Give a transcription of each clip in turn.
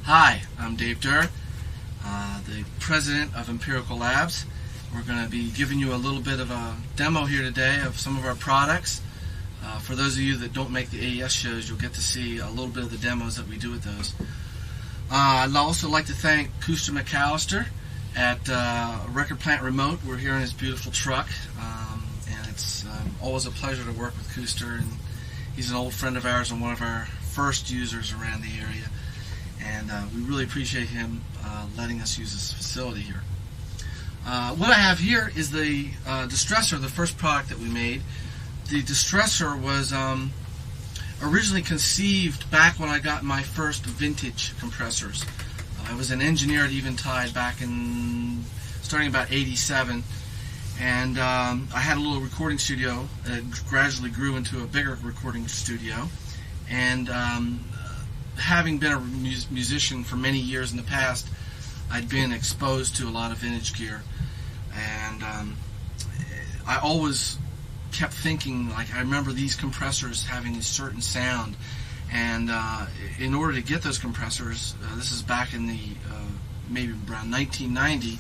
Hi, I'm Dave Derr, the president of Empirical Labs. We're going to be giving you a little bit of a demo here today of some of our products. For those of you that don't make the AES shows, you'll get to see a little bit of the demos that we do with those. I'd also like to thank Kuster McAllister at Record Plant Remote. We're here in his beautiful truck, and it's always a pleasure to work with Kuster. And he's an old friend of ours and one of our first users around the area. And we really appreciate him letting us use this facility here. What I have here is the Distressor, the first product that we made. The Distressor was originally conceived back when I got my first vintage compressors. I was an engineer at Eventide back in starting about '87, and I had a little recording studio. It gradually grew into a bigger recording studio, and having been a musician for many years in the past, I'd been exposed to a lot of vintage gear, and I always kept thinking, like, I remember these compressors having a certain sound, and in order to get those compressors, this is back in the maybe around 1990,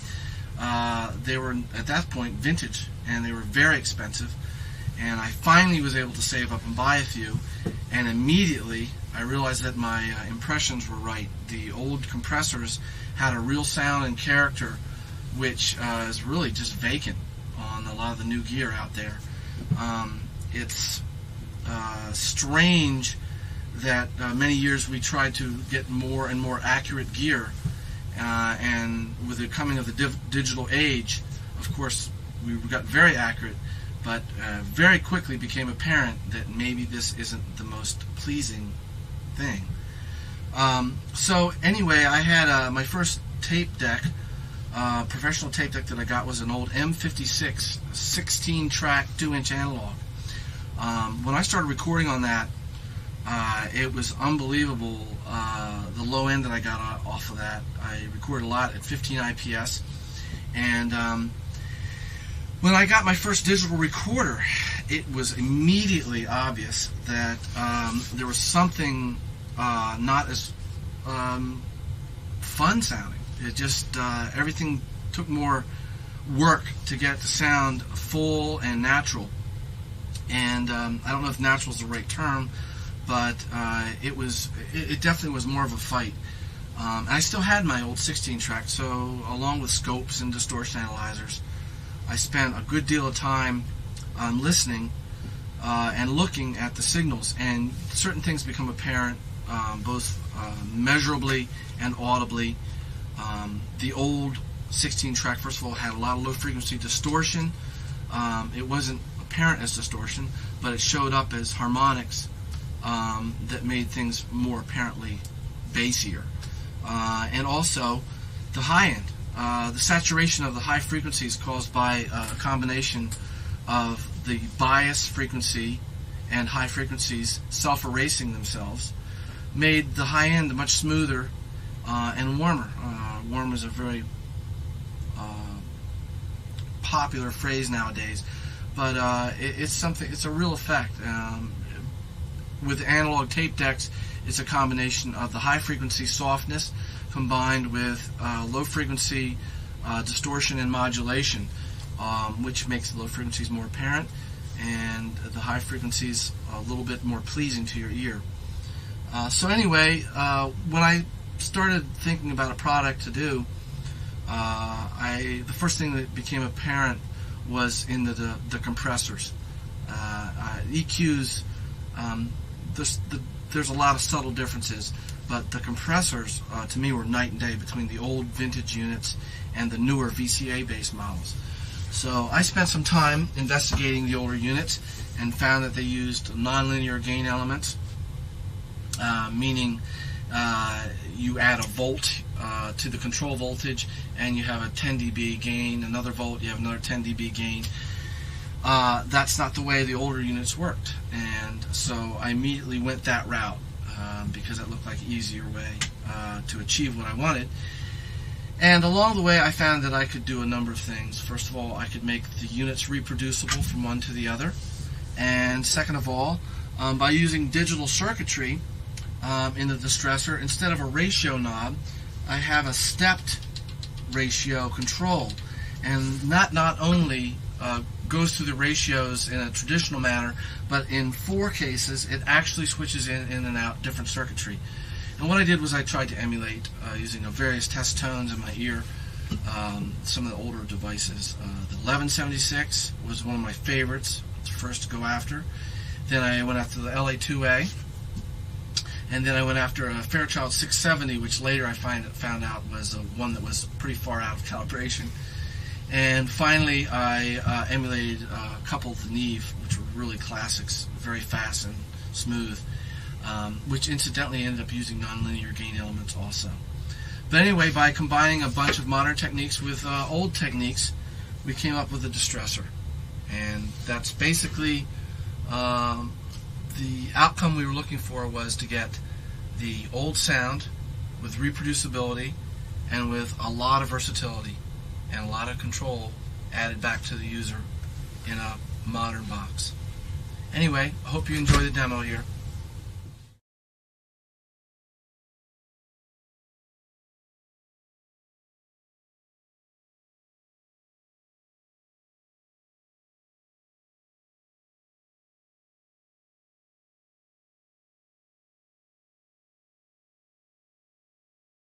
they were at that point vintage, and they were very expensive, and I finally was able to save up and buy a few, and immediately I realized that my impressions were right. The old compressors had a real sound and character, which is really just vacant on a lot of the new gear out there. It's strange that many years we tried to get more and more accurate gear, and with the coming of the digital age, of course, we got very accurate, but very quickly became apparent that maybe this isn't the most pleasing thing. So anyway, I had my first tape deck, professional tape deck that I got was an old M56 16-track 2-inch analog. When I started recording on that, it was unbelievable, the low end that I got off of that. I recorded a lot at 15 IPS, and when I got my first digital recorder, it was immediately obvious that there was something not as fun sounding. It just, everything took more work to get the sound full and natural. And I don't know if natural is the right term, but it definitely was more of a fight. And I still had my old 16-track, so along with scopes and distortion analyzers, I spent a good deal of time listening and looking at the signals, and certain things become apparent, both measurably and audibly. The old 16-track, first of all, had a lot of low-frequency distortion. It wasn't apparent as distortion, but it showed up as harmonics that made things more apparently bassier. And also, the high end. The saturation of the high frequencies caused by a combination of the bias frequency and high frequencies self-erasing themselves made the high end much smoother and warmer. Warm is a very popular phrase nowadays, but it's a real effect. With analog tape decks, it's a combination of the high frequency softness combined with low frequency distortion and modulation, which makes the low frequencies more apparent and the high frequencies a little bit more pleasing to your ear. So anyway, when I started thinking about a product to do, the first thing that became apparent was in the compressors. EQs, there's a lot of subtle differences, but the compressors to me were night and day between the old vintage units and the newer VCA-based models. So I spent some time investigating the older units and found that they used nonlinear gain elements, meaning you add a volt to the control voltage and you have a 10 dB gain, another volt, you have another 10 dB gain. That's not the way the older units worked, and so I immediately went that route because it looked like an easier way to achieve what I wanted. And along the way I found that I could do a number of things. First of all, I could make the units reproducible from one to the other, and second of all, by using digital circuitry, in the Distressor, instead of a ratio knob, I have a stepped ratio control, and that not only goes through the ratios in a traditional manner, but in 4 cases it actually switches in and out different circuitry. And what I did was I tried to emulate using various test tones in my ear some of the older devices. The 1176 was one of my favorites, the first to go after. Then I went after the LA2A, and then I went after a Fairchild 670, which later I found out was one that was pretty far out of calibration. And finally, I emulated a couple of the Neve, which were really classics, very fast and smooth, which incidentally ended up using nonlinear gain elements also. But anyway, by combining a bunch of modern techniques with old techniques, we came up with a Distressor. And that's basically the outcome we were looking for, was to get the old sound with reproducibility and with a lot of versatility and a lot of control added back to the user in a modern box. Anyway, I hope you enjoy the demo here.